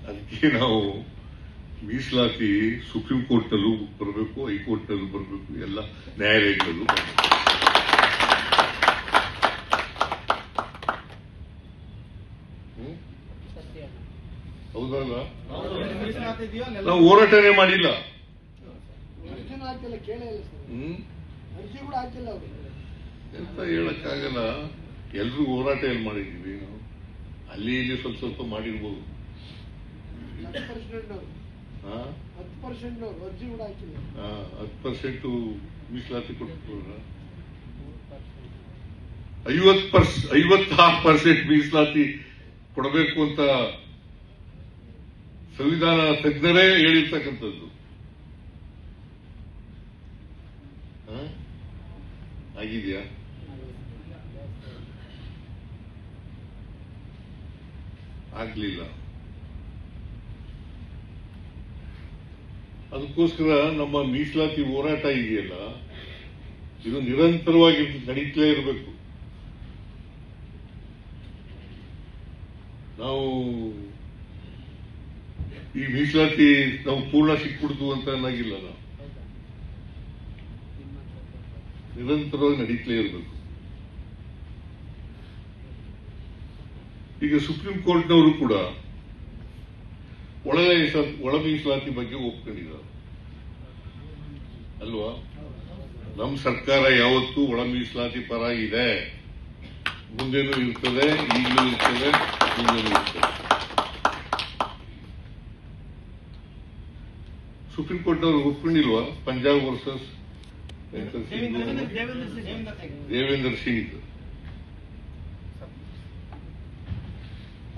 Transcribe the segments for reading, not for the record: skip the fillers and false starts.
ಅದಕ್ಕೆ ನಾವು ಮೀಸಲಾತಿ ಸುಪ್ರೀಂ ಕೋರ್ಟ್ನಲ್ಲೂ ಬರಬೇಕು, ಹೈಕೋರ್ಟ್ನಲ್ಲೂ ಬರಬೇಕು, ಎಲ್ಲ ನ್ಯಾಯಾಲಯಗಳಲ್ಲೂ ಬರಬೇಕು. ಹೌದಲ್ಲ? ನಾವು ಹೋರಾಟನೇ ಮಾಡಿಲ್ಲ. ಎಂತ ಹೇಳಕ್ಕಾಗಲ್ಲ. ಎಲ್ರಿಗೂ ಹೋರಾಟ ಎಲ್ಲಿ ಮಾಡಿದೀವಿ ನಾವು? ಅಲ್ಲಿ ಇಲ್ಲಿ ಸ್ವಲ್ಪ ಸ್ವಲ್ಪ ಮಾಡಿರ್ಬೋದು. 10% ಮೀಸಲಾತಿ ಕೊಟ್ಟು 56% ಮೀಸಲಾತಿ ಕೊಡಬೇಕು ಅಂತ ಸಂವಿಧಾನ ತಜ್ಞರೇ ಹೇಳಿರ್ತಕ್ಕಂಥದ್ದು. ಆಗಿದೆಯಾ? ಆಗ್ಲಿಲ್ಲ. ಅದಕ್ಕೋಸ್ಕರ ನಮ್ಮ ಮೀಸಲಾತಿ ಹೋರಾಟ ಇದೆಯಲ್ಲ, ಇದು ನಿರಂತರವಾಗಿ ನಡೀತಲೇ ಇರಬೇಕು. ನಾವು ಈ ಮೀಸಲಾತಿ ನಾವು ಪೂರ್ಣ ಸಿಕ್ಬಿಡ್ತು ಅಂತ ಅನ್ನಾಗಿಲ್ಲ. ನಾವು ನಿರಂತರವಾಗಿ ನಡೀತಲೇ ಇರಬೇಕು. ಈಗ ಸುಪ್ರೀಂ ಕೋರ್ಟ್ನವರು ಕೂಡ ಒಳ ಮೀಸಲಾತಿ ಬಗ್ಗೆ ಒಪ್ಕೊಂಡಿದ್ದಾರೆ ಅಲ್ವಾ? ನಮ್ಮ ಸರ್ಕಾರ ಯಾವತ್ತೂ ಒಳ ಮೀಸಲಾತಿ ಪರ ಇದೆ. ಮುಂದೆನೂ ಇರ್ತದೆ, ಈಗಲೂ ಇರ್ತದೆ, ಮುಂದೆನೂ ಇರ್ತದೆ. ಸುಪ್ರೀಂ ಕೋರ್ಟ್ನವರು ಒಪ್ಕೊಂಡಿಲ್ವಾ? ಪಂಜಾಬ್ ವರ್ಸಸ್ ದೇವೇಂದ್ರ ಸಿಂಗ್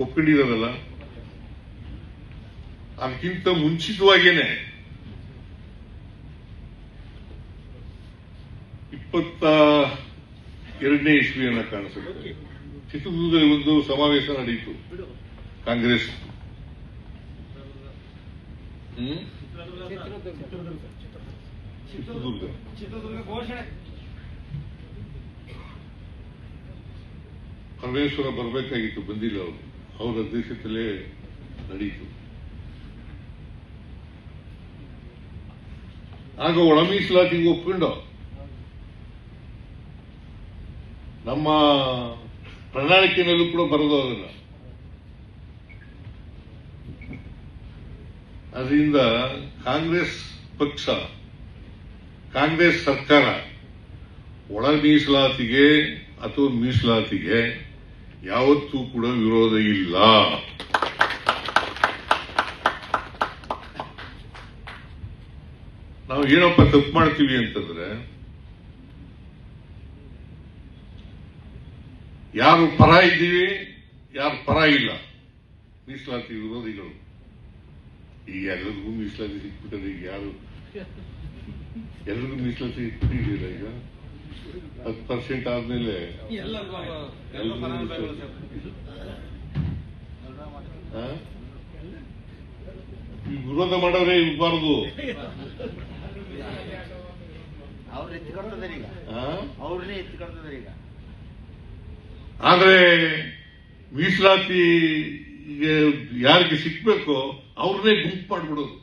ಒಪ್ಕೊಂಡಿದ್ದಾರಲ್ಲ. ಅದಕ್ಕಿಂತ ಮುಂಚಿತವಾಗೇನೆ 22ನೇ ಇಸ್ವಿಯನ್ನ ಕಾಣಿಸುತ್ತೆ. ಚಿತ್ರದುರ್ಗದಲ್ಲಿ ಒಂದು ಸಮಾವೇಶ ನಡೆಯಿತು ಕಾಂಗ್ರೆಸ್. ಚಿತ್ರದುರ್ಗ ಘೋಷಣೆ ಪರಮೇಶ್ವರ ಬರಬೇಕಾಗಿತ್ತು, ಬಂದಿಲ್ಲ. ಅವರು ಅವರ ಅಧ್ಯಕ್ಷತೆಯಲ್ಲೇ ನಡೆಯಿತು. ಆಗ ಒಳ ಮೀಸಲಾತಿಗೆ ಒಪ್ಕೊಂಡು ನಮ್ಮ ಪ್ರಣಾಳಿಕೆಯಲ್ಲೂ ಕೂಡ ಬರೋದು ಅದನ್ನ. ಅದರಿಂದ ಕಾಂಗ್ರೆಸ್ ಪಕ್ಷ, ಕಾಂಗ್ರೆಸ್ ಸರ್ಕಾರ ಒಳ ಮೀಸಲಾತಿಗೆ ಅಥವಾ ಮೀಸಲಾತಿಗೆ ಯಾವತ್ತೂ ಕೂಡ ವಿರೋಧ ಇಲ್ಲ. ನಾವು ಏನಪ್ಪ ತಪ್ಪು ಮಾಡ್ತೀವಿ ಅಂತಂದ್ರೆ, ಯಾರು ಪರ ಇದ್ದೀವಿ, ಯಾರು ಪರ ಇಲ್ಲ, ಮೀಸಲಾತಿ ವಿರೋಧಿಗಳು. ಈಗ ಎಲ್ಲರಿಗೂ ಮೀಸಲಾತಿ ಸಿಕ್ಬಿಟ್ಟದೆ. ಈಗ ಯಾರು ಎಲ್ರಿಗೂ ಮೀಸಲಾತಿ ಸಿಕ್ಬಿಟ್ಟಿದೆಯಲ್ಲ. ಈಗ 10% ಆದ್ಮೇಲೆ ವಿರೋಧ ಮಾಡೋರೇ ಇರಬಾರ್ದು. ಆದ್ರೆ ಮೀಸಲಾತಿ ಯಾರಿಗೆ ಸಿಕ್ಬೇಕೋ ಅವ್ರನ್ನೇ ಗುಂಪು ಮಾಡ್ಬಿಡೋದು,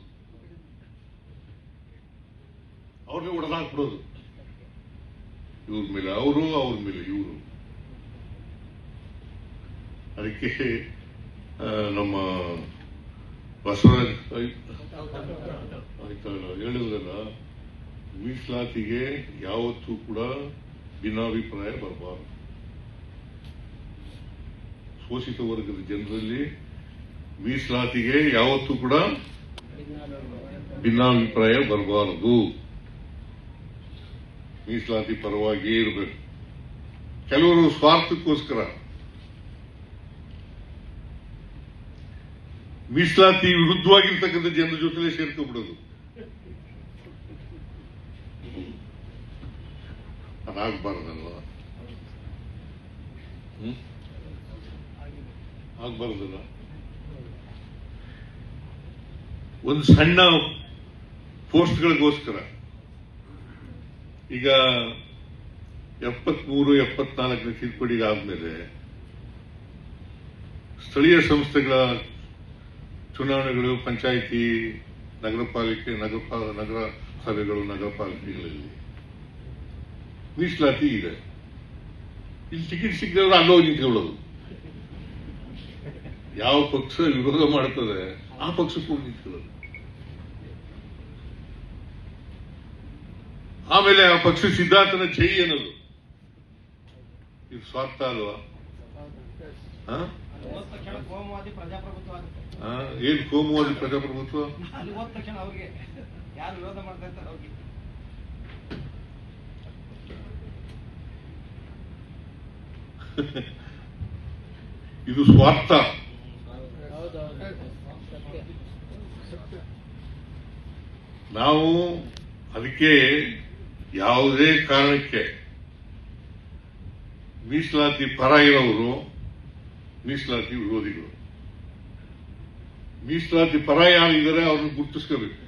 ಅವ್ರನ್ನೇ ಹೊಡೆದಾಕ್ಬಿಡೋದು. ಇವ್ರ ಮೇಲೆ ಅವರು, ಅವ್ರ ಮೇಲೆ ಇವರು. ಅದಕ್ಕೆ ನಮ್ಮ ಬಸವರಾಜ್ ಹೇಳಿದ್ರಲ್ಲ, ಮೀಸಲಾತಿಗೆ ಯಾವತ್ತೂ ಕೂಡ ಭಿನ್ನಾಭಿಪ್ರಾಯ ಬರಬಾರದು. ಶೋಷಿತ ವರ್ಗದ ಜನರಲ್ಲಿ ಮೀಸಲಾತಿಗೆ ಯಾವತ್ತೂ ಕೂಡ ಭಿನ್ನಾಭಿಪ್ರಾಯ ಬರಬಾರದು. ಮೀಸಲಾತಿ ಪರವಾಗಿಯೇ ಇರಬೇಕು. ಕೆಲವರು ಸ್ವಾರ್ಥಕ್ಕೋಸ್ಕರ ಮೀಸಲಾತಿ ವಿರುದ್ಧವಾಗಿರ್ತಕ್ಕಂಥ ಜನರ ಜೊತೆಲೇ ಸೇರ್ಕೊಂಡ್ಬಿಡೋದು. ಅದಾಗಬಾರ್ದಲ್ವಾ? ಆಗ್ಬಾರ್ದಲ್ಲ. ಒಂದು ಸಣ್ಣ ಪೋಸ್ಟ್ಗಳಿಗೋಸ್ಕರ ಈಗ 73, 74ನೇ ತಿದ್ದುಪಡಿಗೆ ಆದ್ಮೇಲೆ ಸ್ಥಳೀಯ ಸಂಸ್ಥೆಗಳ ಚುನಾವಣೆಗಳು ಪಂಚಾಯಿತಿ, ನಗರ ಪಾಲಿಕೆ, ನಗರ ಸಭೆಗಳು, ನಗರ ಪಾಲಿಕೆಗಳಲ್ಲಿ ಮೀಸಲಾತಿ ಇದೆ. ಇಲ್ಲಿ ಟಿಕೆಟ್ ಸಿಕ್ಕದವರು ಅಲ್ಲೋಗಿ ನಿಂತ್ಕೊಳ್ಳೋದು. ಯಾವ ಪಕ್ಷ ವಿರೋಧ ಮಾಡ್ತದೆ ಆ ಪಕ್ಷಕ್ಕೆ ಹೋಗಿ ನಿಂತ್ಕೊಳ್ಳೋದು. ಆಮೇಲೆ ಆ ಪಕ್ಷ ಸಿದ್ಧಾಂತನ ಜೈ ಅನ್ನೋದು. ಇದು ಸ್ವಾರ್ಥ ಅಲ್ವಾ? ಏನ್ ಕೋಮುವಾದಿ ಪ್ರಜಾಪ್ರಭುತ್ವ? ಇದು ಸ್ವಾರ್ಥ. ನಾವು ಅದಕ್ಕೆ ಯಾವುದೇ ಕಾರಣಕ್ಕೆ ಮೀಸಲಾತಿ ಪರ ಇರೋರು ಮೀಸಲಾತಿ ವಿರೋಧಿಗಳು. ಮೀಸಲಾತಿ ಪರ ಯಾರಿದ್ದಾರೆ ಅವ್ರನ್ನ ಗುರುತಿಸ್ಕೋಬೇಕು.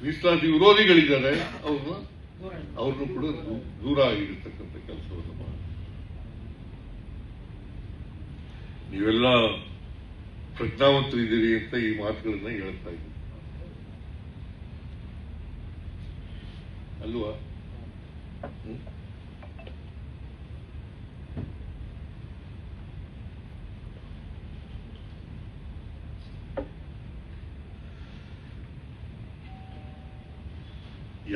ಮೀಸಲಾತಿ ವಿರೋಧಿಗಳಿದ್ದಾರೆ ಅವ್ರನ್ನು ಕೂಡ ದೂರ ಆಗಿರತಕ್ಕಂಥ ಕೆಲಸವನ್ನು ಮಾಡಿ. ನೀವೆಲ್ಲ ಪ್ರಜ್ಞಾವಂತರಿದ್ದೀರಿ ಅಂತ ಈ ಮಾತುಗಳನ್ನ ಹೇಳ್ತಾ ಇದ್ದೀವಿ ಅಲ್ವಾ?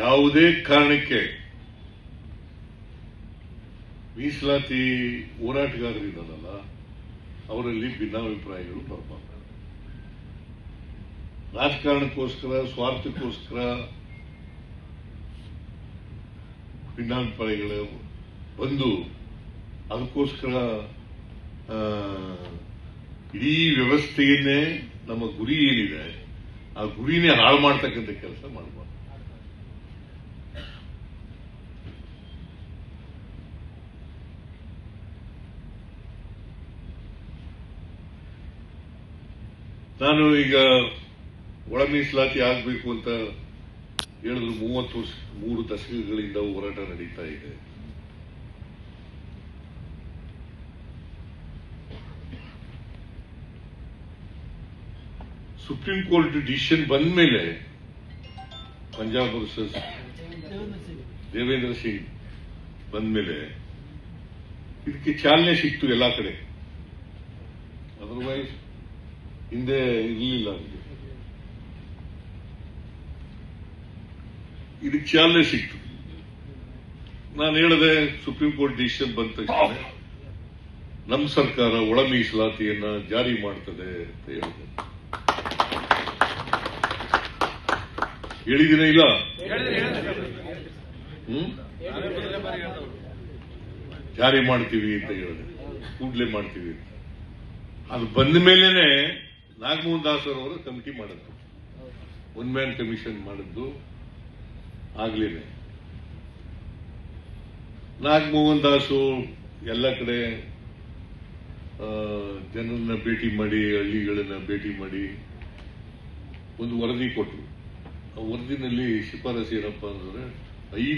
ಯಾವುದೇ ಕಾರಣಕ್ಕೆ ಮೀಸಲಾತಿ ಹೋರಾಟಗಾರರಿದ್ದಾರಲ್ಲ ಅವರಲ್ಲಿ ಭಿನ್ನಾಭಿಪ್ರಾಯಗಳು ಬರಬಾರದು. ರಾಜಕಾರಣಕ್ಕೋಸ್ಕರ, ಸ್ವಾರ್ಥಕ್ಕೋಸ್ಕರ ಭಿನ್ನಾಭಿಪ್ರಾಯಗಳು ಬಂದು ಅದಕ್ಕೋಸ್ಕರ ಇಡೀ ವ್ಯವಸ್ಥೆಯನ್ನೇ, ನಮ್ಮ ಗುರಿ ಏನಿದೆ ಆ ಗುರಿನೇ ಹಾಳು ಮಾಡ್ತಕ್ಕಂಥ ಕೆಲಸ ಮಾಡಬಾರ್ದು. ನಾನು ಈಗ ಒಳ ಮೀಸಲಾತಿ ಆಗಬೇಕು ಅಂತ ಹೇಳಿದ್ರು 3 ದಶಕಗಳಿಂದ ಹೋರಾಟ ನಡೀತಾ ಇದೆ. ಸುಪ್ರೀಂ ಕೋರ್ಟ್ ಡಿಸಿಷನ್ ಬಂದ ಮೇಲೆ ಪಂಜಾಬ್ ವರ್ಸಸ್ ದೇವೇಂದ್ರ ಸಿಂಗ್ ಬಂದ ಮೇಲೆ ಇದಕ್ಕೆ ಚಾಲನೆ ಸಿಕ್ತು ಎಲ್ಲಾ ಕಡೆ. ಅದರ್ವೈಸ್ ಹಿಂದೆ ಇರಲಿಲ್ಲ. ಇದಕ್ಕೆ ಚಾಲನೆ ಸಿಕ್ತು. ನಾನು ಹೇಳಿದೆ, ಸುಪ್ರೀಂ ಕೋರ್ಟ್ ಡಿಸಿಷನ್ ಬಂದ ತಕ್ಷಣ ನಮ್ಮ ಸರ್ಕಾರ ಒಳ ಮೀಸಲಾತಿಯನ್ನ ಜಾರಿ ಮಾಡ್ತದೆ ಅಂತ ಹೇಳಿದೆ. ಹೇಳಿದಿನ ಇಲ್ಲ? ಜಾರಿ ಮಾಡ್ತೀವಿ ಅಂತ ಹೇಳಿದೆ, ಕೂಡಲೇ ಮಾಡ್ತೀವಿ ಅಂತ. ಅದು ಬಂದ ಮೇಲೇನೆ ನಾಗಮೋಹನ್ ದಾಸ್ ಅವರು ಕಮಿಟಿ ಮಾಡಿದ್ರು, 1 ಮ್ಯಾನ್ ಕಮಿಷನ್ ಮಾಡಿದ್ದು ಆಗ್ಲೇನೆ. ನಾಗಮೋಹನ್ ದಾಸು ಎಲ್ಲ ಕಡೆ ಜನರನ್ನ ಭೇಟಿ ಮಾಡಿ, ಹಳ್ಳಿಗಳನ್ನ ಭೇಟಿ ಮಾಡಿ ಒಂದು ವರದಿ ಕೊಟ್ಟರು. ಆ ವರದಿನಲ್ಲಿ ಶಿಫಾರಸು ಏನಪ್ಪಾ ಅಂದ್ರೆ 5